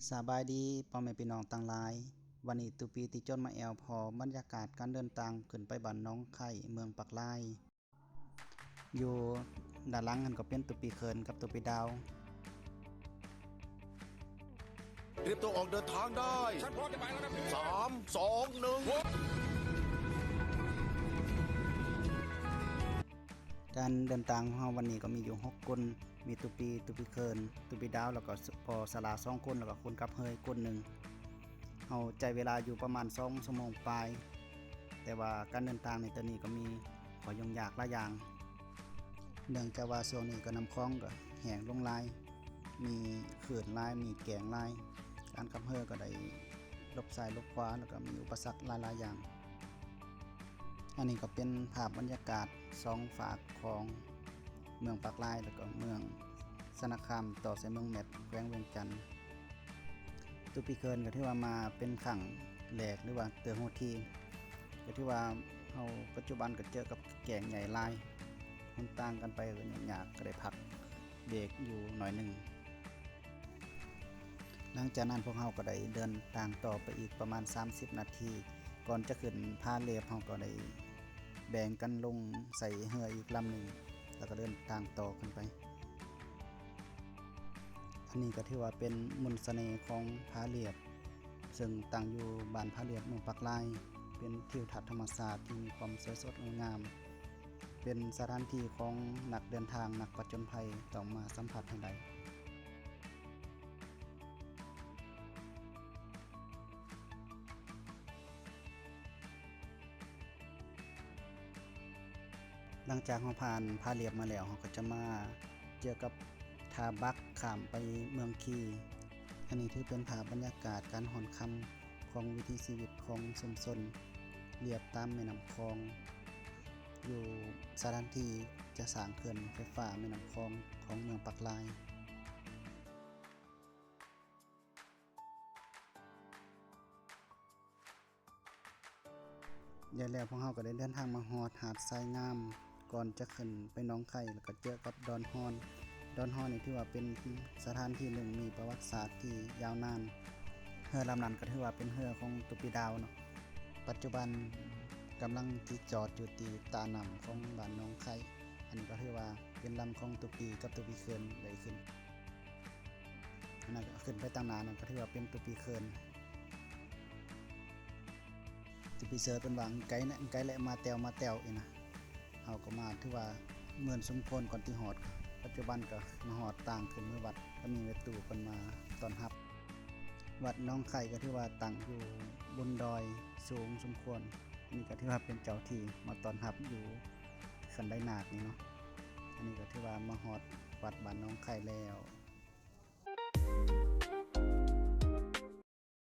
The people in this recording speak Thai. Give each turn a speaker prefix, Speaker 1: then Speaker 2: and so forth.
Speaker 1: สบายดีพ่อแม่พี่น้องต่างหลายวันนี้ตุปีติจนมาแอวพอบรรยากาศการเดินทางขึ้นไปบ้านน้องไข่เมืองปักลายอยู่ด้านหลังนั่นก็เป็นตุปีเคินกับตุปีดาว
Speaker 2: เตรียมตัวออกเดินทางได้ฉันพร้อมจะไปแล้วนะพี่3 2 1
Speaker 1: การเดินทางของเราวันนี้ก็มีอยู่6คนมีตุปีเคินตุปีดาวแล้วก็พอสลา2คนแล้วก็คนกับเฮยคนหนึ่งเฮาใจเวลาอยู่ประมาณ2ชั่วโมงปลายแต่ว่าการเดินทางในตอนนี้ก็มีขอยุ่งยากหลายอย่างเนื่องจากว่าช่วงนี้ก็น้ำคลองก็แห้งลงหลายมีคลื่นหลายมีแกงหลายการขับเฮอก็ได้ลบซ้ายลบขวาแล้วก็มีอุปสรรคหลายๆอย่างอันนี้ก็เป็นภาพบรรยากาศ2ฝากของเมืองปักลายแล้วก็เมืองสนคามต่อใส่เมืองแมทแขวงเวียงจันทน์ตุปีเคินก็ที่ว่ามาเป็นขังแหลกหรือว่าเตือโฮทีก็ที่ว่าเฮาปัจจุบันก็เจอกับแก่งใหญ่ลายมันต่างกันไปก็ยากก็ได้พักเบรกอยู่หน่อยนึงหลังจากนั้นพวกเฮาก็ได้เดินทางต่อไปอีกประมาณ30นาทีก่อนจะขึ้นพาเลบเฮาก็ได้แบ่งกันลงใส่เรืออีกลำหนึ่งแล้วก็เดินทางต่อกันไปอันนี้ก็ถือว่าเป็นมนต์เสน่ห์ของผาเหลียบซึ่งตั้งอยู่บ้านผาเหลียบเมืองปักลายเป็นทิวทัศน์ธรรมชาติที่มีความสวยสดงามเป็นสถานที่ของนักเดินทางนักผจญภัยต้องมาสัมผัสให้ได้หลังจากเราผ่านผาเหลียบมาแล้วเราก็จะมาเจอกับทาบักข้ามไปเมืองคีอันนี้ถือเป็นภาพบรรยากาศการหอนคำของวิถีชีวิตของชุมชนเรียบตามแม่น้ำคลองอยู่สถานที่จะสร้างเขื่อนไฟฟ้าแม่น้ำคลองของเมืองปักลายแล้วพวกเราก็ได้เดินทางมาฮอดหาดทรายงามก่อนจะขึ้นไปหนองไข่แล้วก็เจอกับดอนฮอนนี่ถือว่าเป็นสถานที่หนึ่งมีประวัติศาสตร์ที่ยาวนานเรือลำนั้นก็ถือว่าเป็นเรือของตุปีดาวเนาะปัจจุบันกำลังที่จอดอยู่ที่ตาหนำของบ้านหนองไข่อันนี้ก็ถือว่าเป็นลำของตุปีกับตุปีเคินได้ขึ้นอันนั้นก็ขึ้นไปตั้งนานนั่นก็ถือว่าเป็นตุปีเคินตุปีเซิร์เป็นวางไกด์และมาแตวอีกนะเฮาก็มาถือว่าเหมือนสมควรก่อนที่ฮอดปัจจุบันก็มาฮอดต่างขึ้นเมื่อวัดก็มีเวตูเพิ่นมาต้อนรับวัดน้องไข่ก็ถือว่าตั้งอยู่บนดอยสูงสมควรนี่ก็ถือว่าเป็นเจ้าที่มาต้อนรับอยู่คันไดนาคนี่เนาะอันนี้ก็ถือว่ามาฮอดวัดบ้านน้องไข่แล้ว